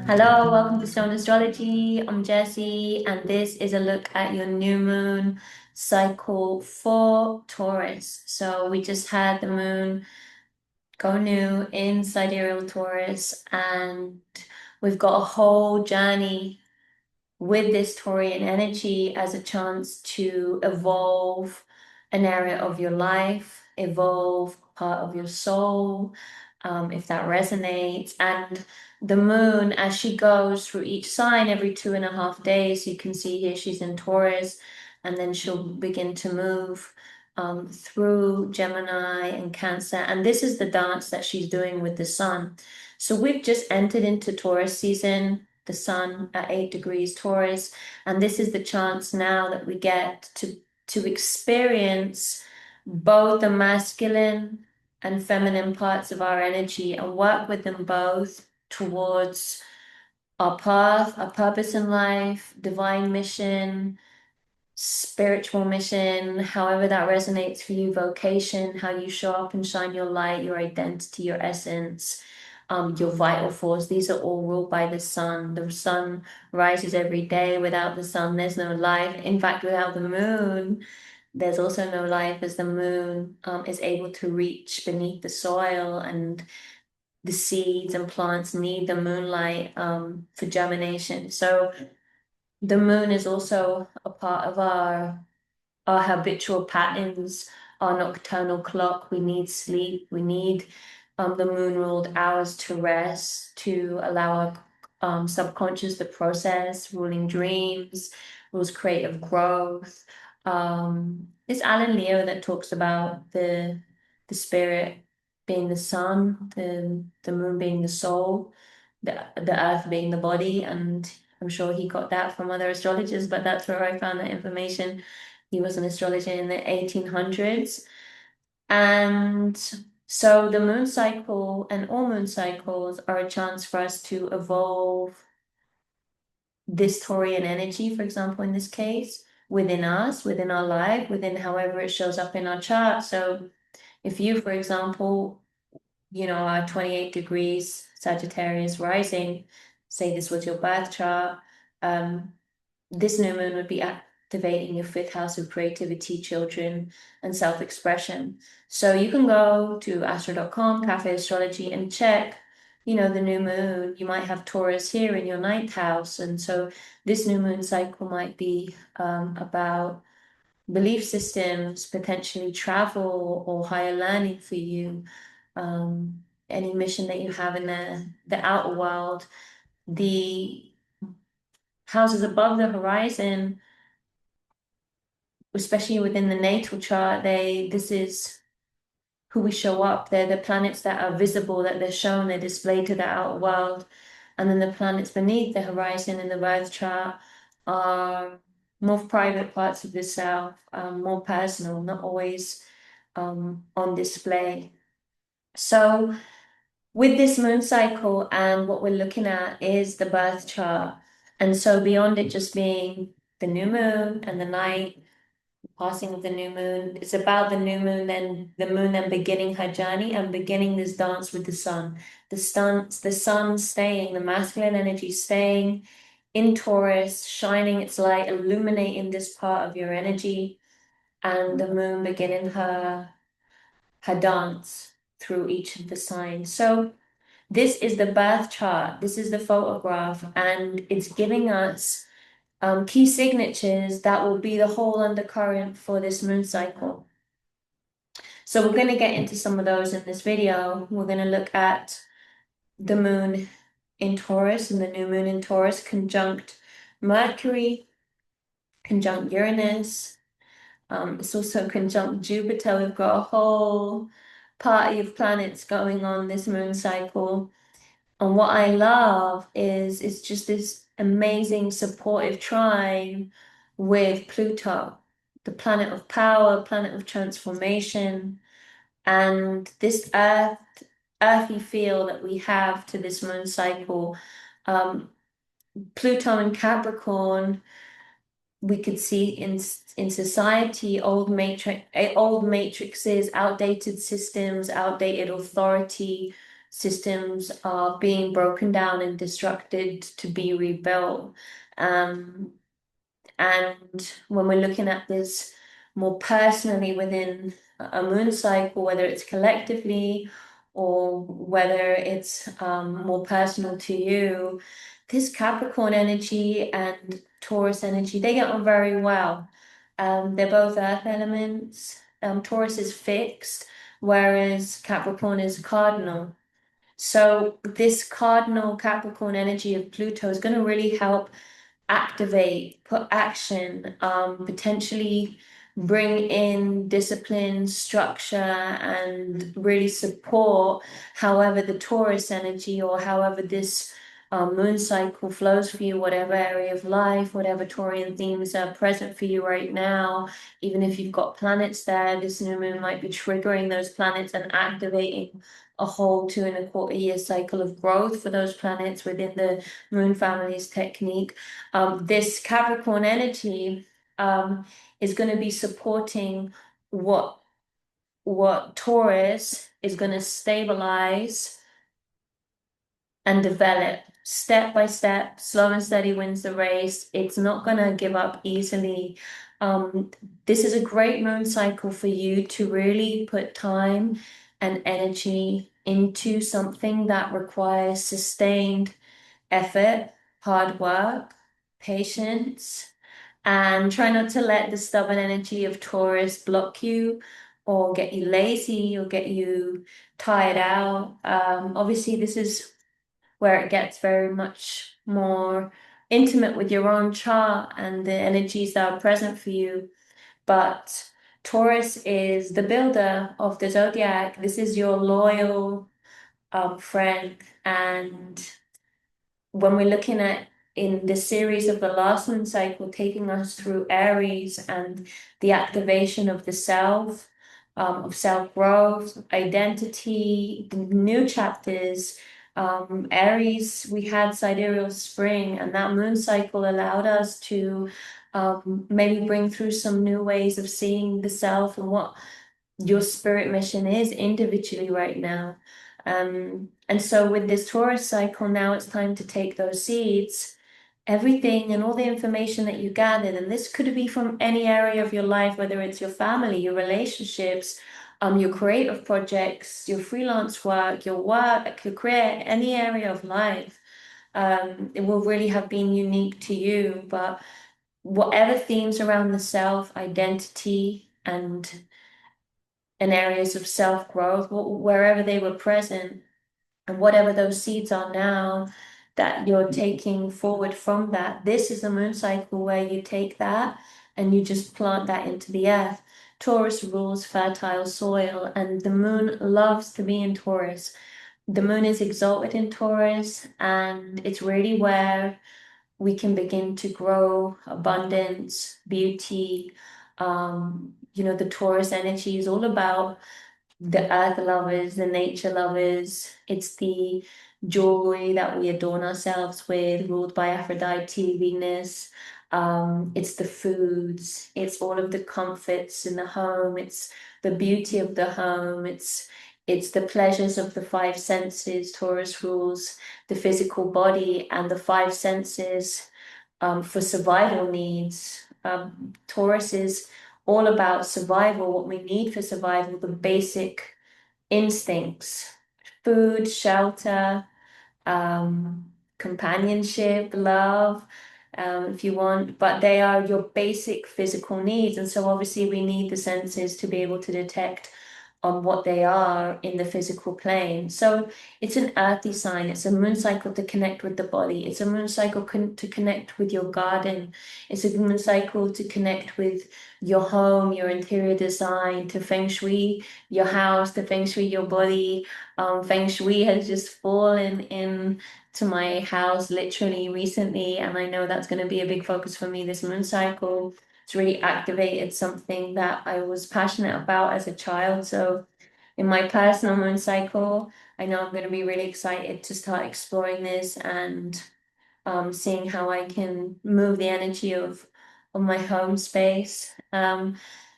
Hello, welcome to Stone Astrology. I'm Jessie, and this is a look at your new moon cycle for Taurus. So we just had the moon go new in sidereal Taurus, and we've got a whole journey with this Taurian energy as a chance to evolve an area of your life, evolve part of your soul, if that resonates. And the moon, as she goes through each sign every 2.5 days, you can see here she's in Taurus, and then she'll begin to move through Gemini and Cancer. And this is the dance that she's doing with the sun. So we've just entered into Taurus season, the sun at 8 degrees Taurus, and this is the chance now that we get to experience both the masculine and feminine parts of our energy and work with them both towards our path, our purpose in life, divine mission, spiritual mission, however that resonates for you, vocation, how you show up and shine your light, your identity, your essence, your vital force. These are all ruled by the sun. The sun rises every day. Without the sun, there's no life. In fact, without the moon, there's also no life, as the moon is able to reach beneath the soil, and the seeds and plants need the moonlight for germination. So the moon is also a part of our habitual patterns, our nocturnal clock. We need sleep. We need the moon ruled hours to rest, to allow our subconscious to process, ruling dreams, rules creative growth. It's Alan Leo that talks about the spirit being the sun, the moon being the soul, the earth being the body, and I'm sure he got that from other astrologers, but that's where I found that information. He was an astrologer in the 1800s. And so the moon cycle and all moon cycles are a chance for us to evolve this Taurian energy, for example, in this case, within us, within our life, within however it shows up in our chart. So if you, for example, are 28 degrees Sagittarius rising, say this was your birth chart, this new moon would be activating your fifth house of creativity, children, and self-expression. So you can go to astro.com, Cafe Astrology, and check, the new moon. You might have Taurus here in your ninth house. And so this new moon cycle might be about belief systems, potentially travel or higher learning for you, any mission that you have in the outer world. The houses above the horizon, especially within the natal chart, this is who we show up. They're the planets that are visible, that they're shown, they're displayed to the outer world. And then the planets beneath the horizon in the birth chart are more private parts of the self, more personal, not always on display. So with this moon cycle, and what we're looking at is the birth chart. And so beyond it just being the new moon and the night, passing of the new moon, it's about the moon then beginning her journey and beginning this dance with the sun. The sun staying, the masculine energy staying in Taurus, shining its light, illuminating this part of your energy, and the moon beginning her dance through each of the signs. So this is the birth chart. This is the photograph, and it's giving us key signatures that will be the whole undercurrent for this moon cycle. So we're going to get into some of those in this video. We're going to look at the moon in Taurus and the new moon in Taurus conjunct Mercury, conjunct Uranus. It's also conjunct Jupiter. We've got a whole party of planets going on this moon cycle. And what I love is it's just this amazing supportive trine with Pluto, the planet of power, planet of transformation, and this earthy feel that we have to this moon cycle. Pluto and Capricorn, we could see in society old matrices, outdated systems, outdated authority, systems are being broken down and destructed to be rebuilt. Um, and when we're looking at this more personally within a moon cycle, whether it's collectively or whether it's more personal to you, this Capricorn energy and Taurus energy, they get on very well. They're both earth elements. Taurus is fixed, whereas Capricorn is cardinal. So this cardinal Capricorn energy of Pluto is going to really help activate, put action, potentially bring in discipline, structure, and really support however the Taurus energy or however this moon cycle flows for you, whatever area of life, whatever Taurian themes are present for you right now. Even if you've got planets there, this new moon might be triggering those planets and activating a whole 2.25 year cycle of growth for those planets within the moon family's technique. This Capricorn energy is going to be supporting what Taurus is going to stabilize and develop step by step. Slow and steady wins the race. It's not going to give up easily. This is a great moon cycle for you to really put time and energy into something that requires sustained effort, hard work, patience, and try not to let the stubborn energy of Taurus block you or get you lazy or get you tired out. Obviously, this is where it gets very much more intimate with your own chart and the energies that are present for you. But Taurus is the builder of the zodiac. This is your loyal friend. And when we're looking at in the series of the last moon cycle, taking us through Aries and the activation of the self, of self-growth, identity, the new chapters. Aries, we had sidereal spring, and that moon cycle allowed us to maybe bring through some new ways of seeing the self and what your spirit mission is individually right now. And so with this Taurus cycle, now it's time to take those seeds, everything and all the information that you gathered, and this could be from any area of your life, whether it's your family, your relationships, your creative projects, your freelance work, your career, any area of life. It will really have been unique to you, but whatever themes around the self, identity, and areas of self-growth, wherever they were present, and whatever those seeds are now that you're taking forward from that. This is a moon cycle where you take that and you just plant that into the earth. Taurus rules fertile soil, and the moon loves to be in Taurus. The moon is exalted in Taurus, and it's really where we can begin to grow abundance, beauty. The Taurus energy is all about the earth lovers, the nature lovers. It's the jewelry that we adorn ourselves with, ruled by Aphrodite, Venus. It's the foods, it's all of the comforts in the home, it's the beauty of the home, it's the pleasures of the five senses. Taurus rules the physical body and the five senses for survival needs. Taurus is all about survival, what we need for survival, the basic instincts, food, shelter, companionship, love, if you want, but they are your basic physical needs. And so obviously we need the senses to be able to detect on what they are in the physical plane. So it's an earthy sign. It's a moon cycle to connect with the body. It's a moon cycle to connect with your garden. It's a moon cycle to connect with your home, your interior design, to feng shui your house, to feng shui your body. Feng shui has just fallen in to my house literally recently, and I know that's going to be a big focus for me this moon cycle. It's really activated something that I was passionate about as a child. So in my personal moon cycle, I know I'm going to be really excited to start exploring this and seeing how I can move the energy of my home space.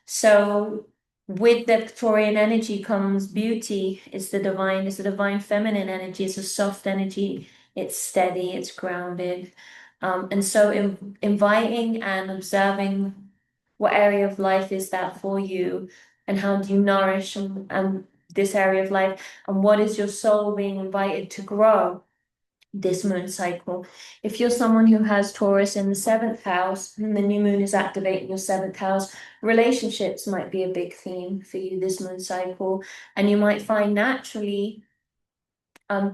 So with the Taurean energy comes beauty. It's the divine feminine energy. It's a soft energy. It's steady, it's grounded. And so inviting and observing what area of life is that for you, and how do you nourish this area of life, and what is your soul being invited to grow this moon cycle. If you're someone who has Taurus in the seventh house and the new moon is activating your seventh house, relationships might be a big theme for you this moon cycle. And you might find naturally um,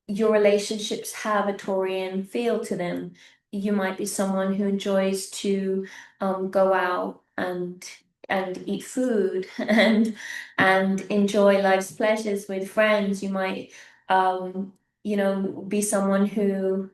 your relationships have a Taurian feel to them. You might be someone who enjoys to go out and eat food and enjoy life's pleasures with friends. You might be someone who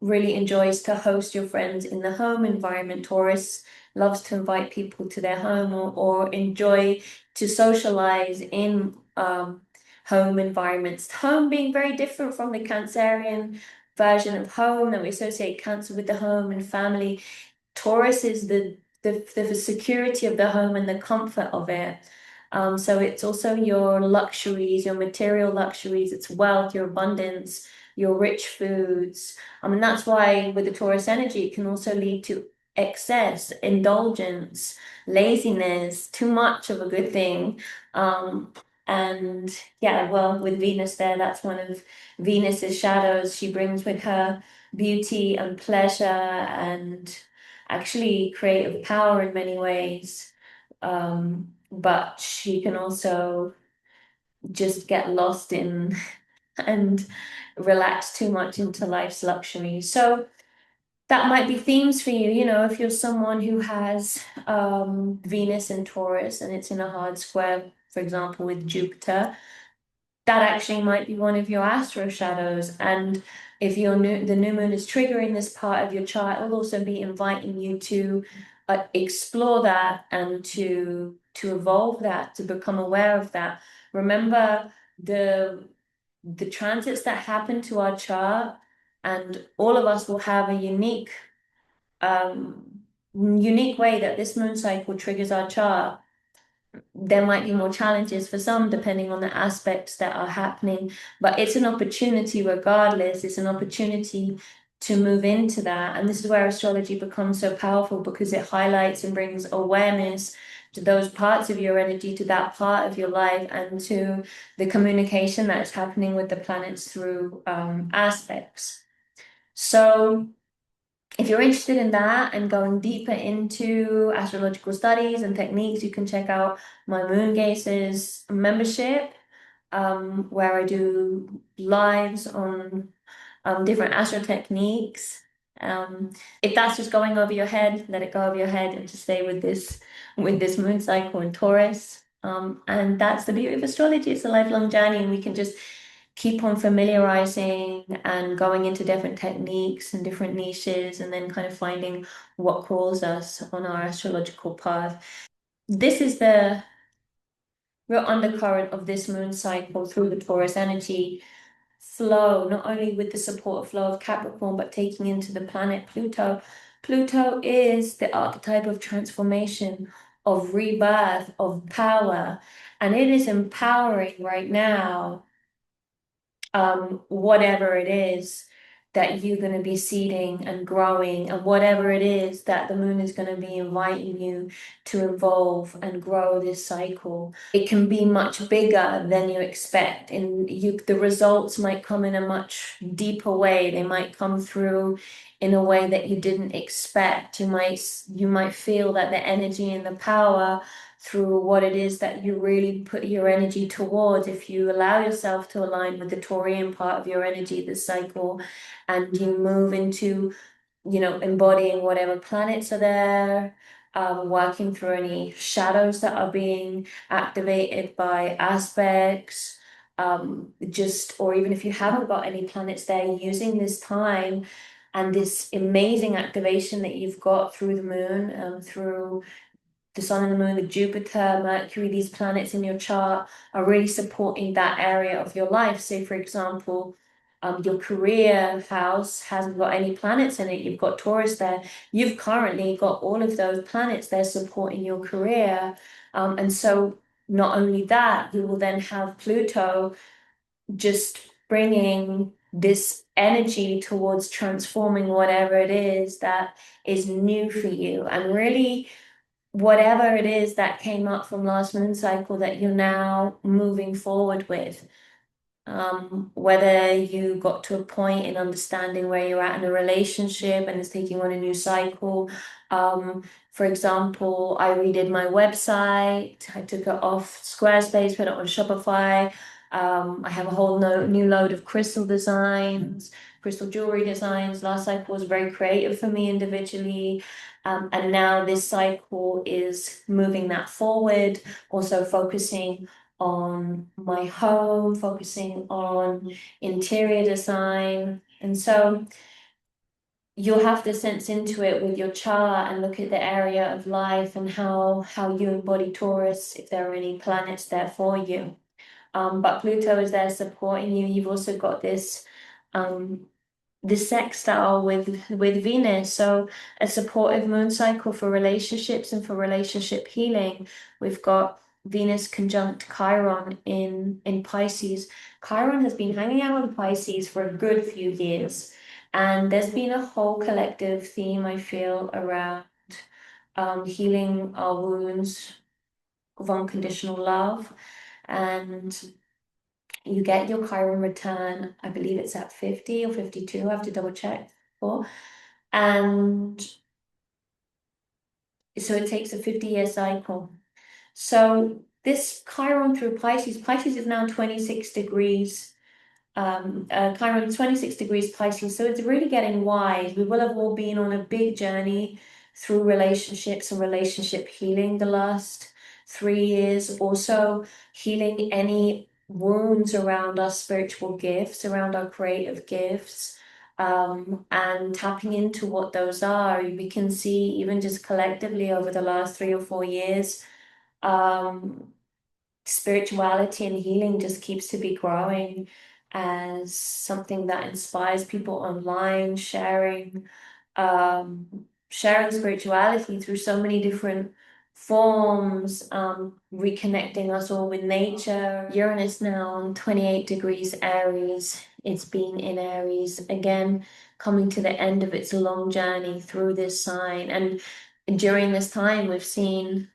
really enjoys to host your friends in the home environment. Taurus loves to invite people to their home or enjoy to socialize in home environments. Home being very different from the Cancerian version of home that we associate Cancer with the home and family. Taurus is the security of the home and the comfort of it. So it's also your luxuries, your material luxuries, it's wealth, your abundance, your rich foods. And that's why with the Taurus energy, it can also lead to excess, indulgence, laziness, too much of a good thing. And yeah, well, with Venus there, that's one of Venus's shadows. She brings with her beauty and pleasure and actually creative power in many ways. But she can also just get lost in and relax too much into life's luxuries. So that might be themes for you, if you're someone who has Venus in Taurus and it's in a hard square, for example, with Jupiter, that actually might be one of your astro shadows. And if the new moon is triggering this part of your chart, it will also be inviting you to explore that and to evolve that, to become aware of that. Remember the transits that happen to our chart, and all of us will have a unique way that this moon cycle triggers our chart. There might be more challenges for some depending on the aspects that are happening, but it's an opportunity regardless. It's an opportunity to move into that. And this is where astrology becomes so powerful, because it highlights and brings awareness to those parts of your energy, to that part of your life, and to the communication that is happening with the planets through aspects. So if you're interested in that and going deeper into astrological studies and techniques, you can check out my Moongazer's membership, where I do lives on different astro techniques. If that's just going over your head, let it go over your head and just stay with this moon cycle in Taurus. And that's the beauty of astrology. It's a lifelong journey, and we can just keep on familiarizing and going into different techniques and different niches, and then kind of finding what calls us on our astrological path. This is the real undercurrent of this moon cycle through the Taurus energy flow, not only with the support of flow of Capricorn, but taking into the planet Pluto. Pluto is the archetype of transformation, of rebirth, of power, and it is empowering right now whatever it is that you're going to be seeding and growing, and whatever it is that the moon is going to be inviting you to evolve and grow this cycle. It can be much bigger than you expect, and the results might come in a much deeper way. They might come through in a way that you didn't expect. You might feel that the energy and the power through what it is that you really put your energy towards. If you allow yourself to align with the Taurean part of your energy this cycle, and you move into, embodying whatever planets are there, working through any shadows that are being activated by aspects, or even if you haven't got any planets there, using this time and this amazing activation that you've got through the moon, through the sun and the moon, the Jupiter, Mercury, these planets in your chart are really supporting that area of your life. Say, for example, Your career house hasn't got any planets in it. You've got Taurus there. You've currently got all of those planets there supporting your career. And so not only that, you will then have Pluto just bringing this energy towards transforming whatever it is that is new for you. And really, whatever it is that came up from last moon cycle that you're now moving forward with. Whether you got to a point in understanding where you're at in a relationship and it's taking on a new cycle. For example, I redid my website. I took it off Squarespace, put it on Shopify. I have a whole new load of crystal designs, crystal jewelry designs. Last cycle was very creative for me individually. And now this cycle is moving that forward, also focusing on my home, focusing on interior design. And so you'll have to sense into it with your chart and look at the area of life and how you embody Taurus, if there are any planets there for you. But Pluto is there supporting you. You've also got this sextile with Venus, so a supportive moon cycle for relationships and for relationship healing. We've got Venus conjunct Chiron in Pisces. Chiron has been hanging out in Pisces for a good few years, and there's been a whole collective theme, I feel, around healing our wounds of unconditional love. And you get your Chiron return, I believe it's at 50 or 52, I have to double check for. And so it takes a 50-year cycle. So this Chiron through Pisces, Pisces is now 26 degrees. Chiron 26 degrees Pisces, so it's really getting wide. We will have all been on a big journey through relationships and relationship healing the last 3 years. Also, healing any wounds around our spiritual gifts, around our creative gifts, and tapping into what those are. We can see even just collectively over the last 3 or 4 years, spirituality and healing just keeps to be growing as something that inspires people online, sharing spirituality through so many different forms, reconnecting us all with nature. Uranus now on 28 degrees Aries. It's been in Aries again, coming to the end of its long journey through this sign. And during this time, we've seen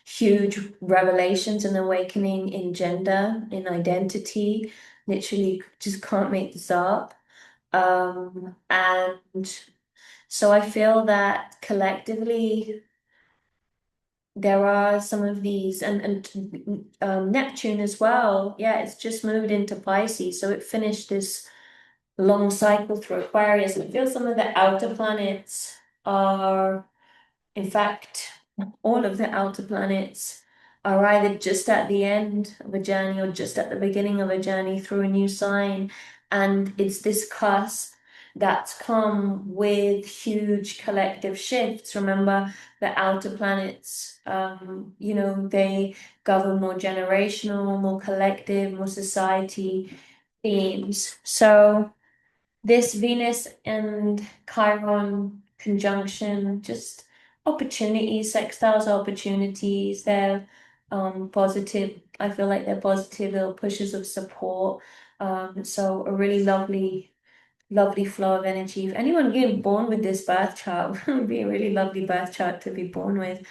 huge revelations and awakening in gender, in identity. Literally just can't make this up. And so I feel that collectively there are some of these, and Neptune as well. Yeah, it's just moved into Pisces, so it finished this long cycle through Aquarius. And I feel some of the outer planets are, in fact, all of the outer planets are either just at the end of a journey or just at the beginning of a journey through a new sign. And it's this cusp that's come with huge collective shifts. Remember, the outer planets, they govern more generational, more collective, more society themes. So this Venus and Chiron conjunction, just opportunities, sextiles opportunities, they're positive. I feel like they're positive little pushes of support. So a really lovely flow of energy. If anyone getting born with this birth chart, it would be a really lovely birth chart to be born with.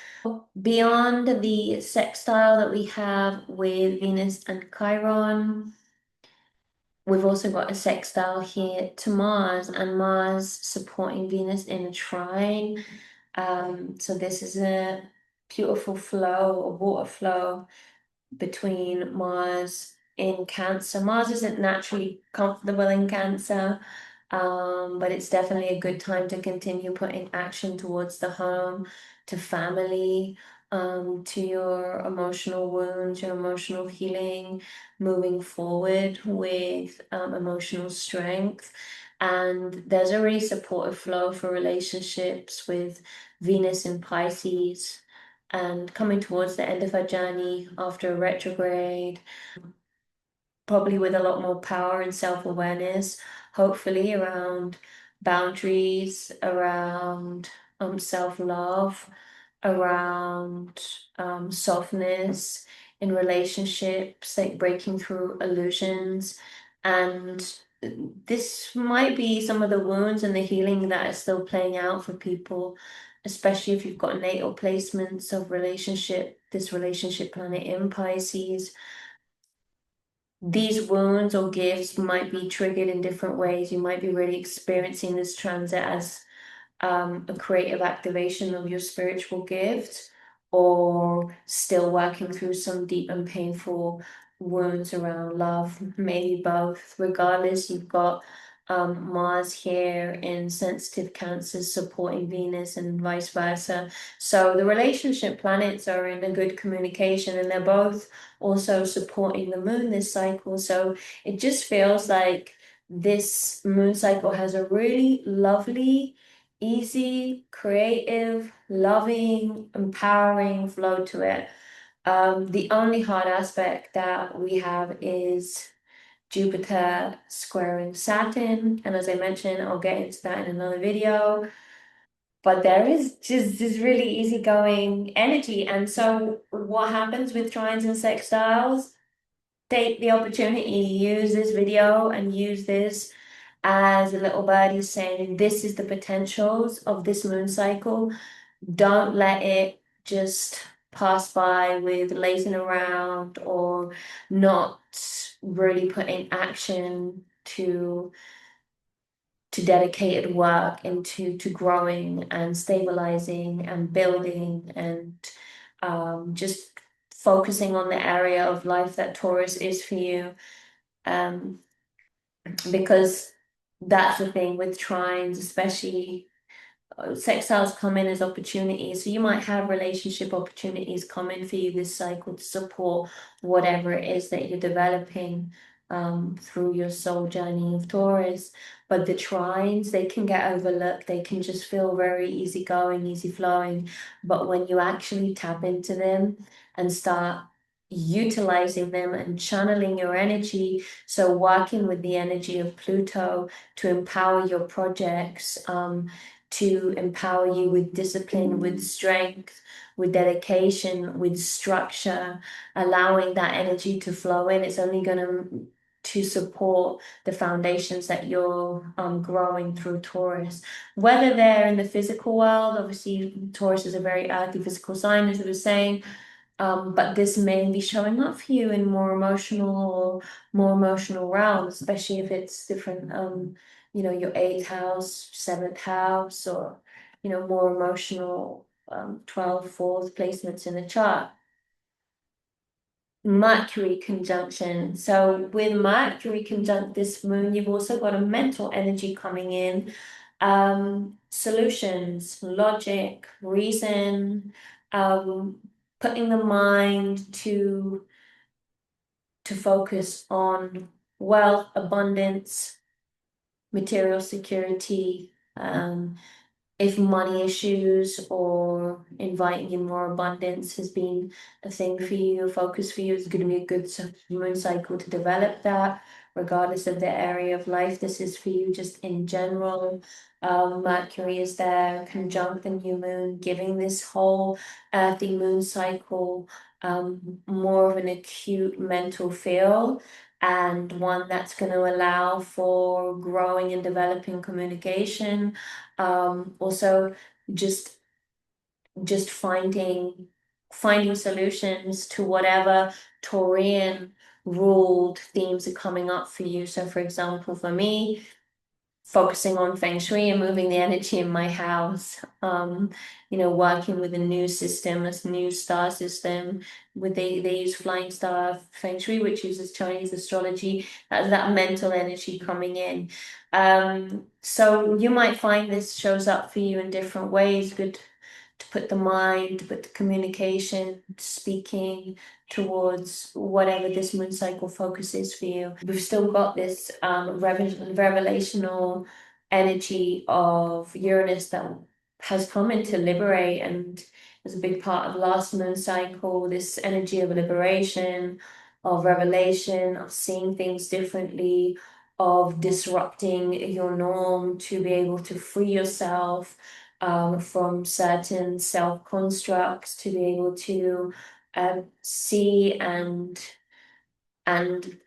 Beyond the sextile that we have with Venus and Chiron, we've also got a sextile here to Mars, and Mars supporting Venus in a trine. So this is a beautiful flow, a water flow between Mars in Cancer. Mars isn't naturally comfortable in Cancer, but it's definitely a good time to continue putting action towards the home, to family, to your emotional wounds, your emotional healing, moving forward with emotional strength. And there's a really supportive flow for relationships with Venus in Pisces and coming towards the end of her journey after a retrograde. probably with a lot more power and self-awareness, hopefully around boundaries, around self-love, around softness in relationships, like breaking through illusions. And this might be some of the wounds and the healing that is still playing out for people, especially if you've got natal placements of this relationship planet in Pisces. These wounds or gifts might be triggered in different ways. You might be really experiencing this transit as a creative activation of your spiritual gift, or still working through some deep and painful wounds around love, maybe both. Regardless, you've got Mars here in sensitive Cancers supporting Venus and vice versa. So the relationship planets are in a good communication, and they're both also supporting the moon this cycle. So it just feels like this moon cycle has a really lovely, easy, creative, loving, empowering flow to it. The only hard aspect that we have is Jupiter squaring Saturn. And as I mentioned, I'll get into that in another video. But there is just this really easygoing energy. And so what happens with trines and sextiles? Take the opportunity, use this video and use this as a little birdie saying, this is the potentials of this moon cycle. Don't let it just pass by with lazing around or not really putting action to dedicated work into growing and stabilizing and building and just focusing on the area of life that Taurus is for you. Um, because that's the thing with trines, especially sextiles come in as opportunities. So you might have relationship opportunities coming for you this cycle to support whatever it is that you're developing through your soul journey of Taurus. But the trines, they can get overlooked. They can just feel very easygoing, easy flowing. But when you actually tap into them and start utilizing them and channeling your energy, so working with the energy of Pluto to empower your projects, to empower you with discipline, with strength, with dedication, with structure, allowing that energy to flow in. It's only going to support the foundations that you're growing through Taurus. Whether they're in the physical world, obviously Taurus is a very earthy physical sign, as I was saying, but this may be showing up for you in more emotional realms, especially if it's different, your eighth house, seventh house, or, more emotional, 12th, fourth placements in the chart. Mercury conjunction. So with Mercury conjunct this moon, you've also got a mental energy coming in. Solutions, logic, reason, putting the mind to focus on wealth, abundance, material security, if money issues or inviting in more abundance has been a thing for you, a focus for you, it's going to be a good moon cycle to develop that, regardless of the area of life. This is for you just in general. Mercury is there, conjunct the new moon, giving this whole earthy moon cycle more of an acute mental feel, and one that's going to allow for growing and developing communication. Also just finding solutions to whatever Taurean ruled themes are coming up for you. So for example, for me, focusing on feng shui and moving the energy in my house, working with a new system, a new star system. They use flying star feng shui, which uses Chinese astrology. That's that mental energy coming in. So you might find this shows up for you in different ways. Good to put the mind, to put the communication, speaking towards whatever this moon cycle focus is for you. We've still got this revelational energy of Uranus that has come in to liberate, and is a big part of last moon cycle, this energy of liberation, of revelation, of seeing things differently, of disrupting your norm to be able to free yourself from certain self-constructs, to be able to see and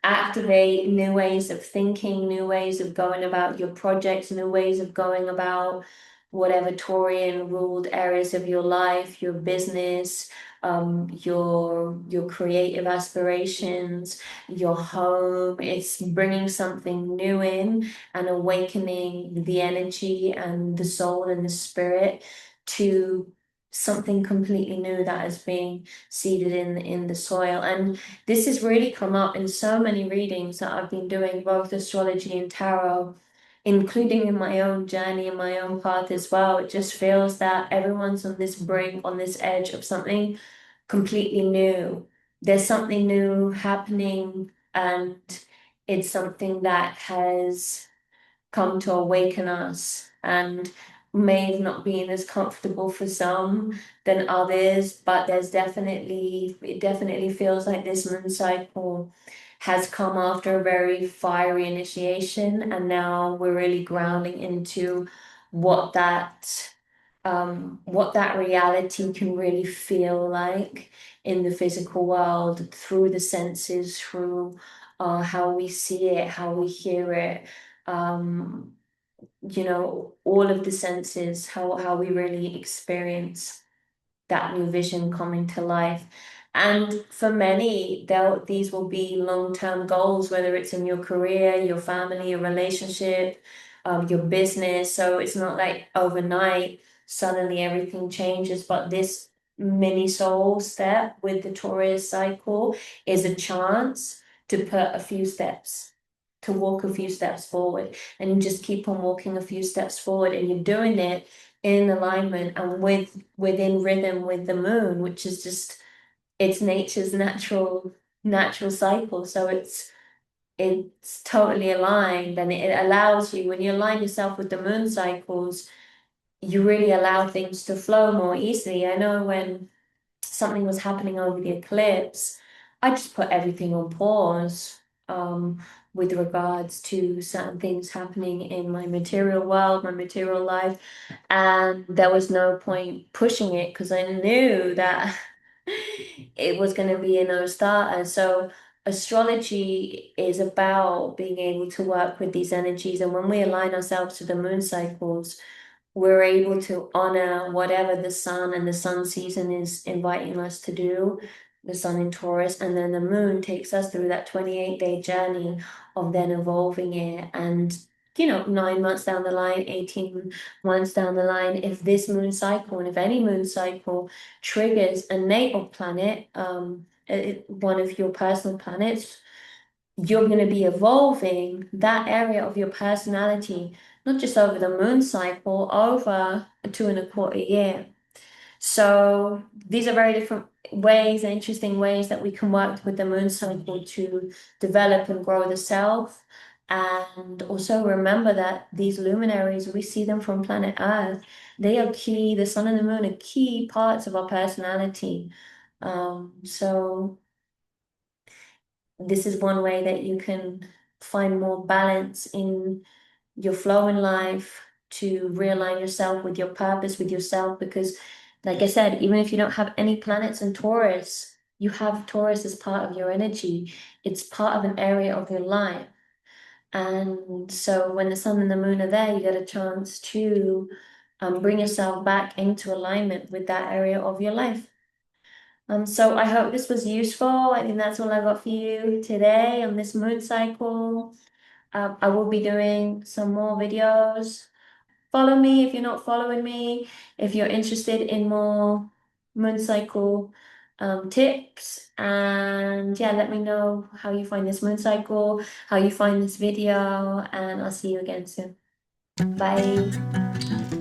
activate new ways of thinking, new ways of going about your projects, new ways of going about whatever Taurean ruled areas of your life, your business, your creative aspirations, your home. It's bringing something new in and awakening the energy and the soul and the spirit to something completely new that is being seeded in the soil. And this has really come up in so many readings that I've been doing, both astrology and tarot, including in my own journey and my own path as well. It just feels that everyone's on this brink, on this edge of something completely new. There's something new happening, and it's something that has come to awaken us and may have not been as comfortable for some than others, but it definitely feels like this moon cycle has come after a very fiery initiation, and now we're really grounding into what that what that reality can really feel like in the physical world through the senses, through how we see it, how we hear it, um, all of the senses, how we really experience that new vision coming to life. And for many, these will be long-term goals, whether it's in your career, your family, your relationship, your business. So it's not like overnight, suddenly everything changes, but this mini soul step with the Taurus cycle is a chance to put a few steps, to walk a few steps forward, and you just keep on walking a few steps forward, and you're doing it in alignment and within rhythm with the moon, which is just it's nature's natural cycle. So it's totally aligned, and it allows you, when you align yourself with the moon cycles, you really allow things to flow more easily. I know when something was happening over the eclipse, I just put everything on pause with regards to certain things happening in my material world, my material life. And there was no point pushing it because I knew that it was going to be a no-starter. So astrology is about being able to work with these energies. And when we align ourselves to the moon cycles, we're able to honor whatever the sun and the sun season is inviting us to do, the sun in Taurus, and then the moon takes us through that 28-day journey of then evolving it. And 9 months down the line, 18 months down the line, if this moon cycle and if any moon cycle triggers a natal planet, one of your personal planets, you're going to be evolving that area of your personality, not just over the moon cycle, over a 2.25 year. So these are very different ways and interesting ways that we can work with the moon cycle to develop and grow the self. And also remember that these luminaries, we see them from planet Earth. They are key, the sun and the moon are key parts of our personality. So this is one way that you can find more balance in your flow in life, to realign yourself with your purpose, with yourself. Because, like I said, even if you don't have any planets in Taurus, you have Taurus as part of your energy. It's part of an area of your life. And so when the sun and the moon are there, you get a chance to bring yourself back into alignment with that area of your life. So I hope this was useful. I think that's all I got for you today on this moon cycle. I will be doing some more videos. Follow me if you're not following me. If you're interested in more moon cycle tips, and yeah, let me know how you find this moon cycle, how you find this video, and I'll see you again soon. Bye.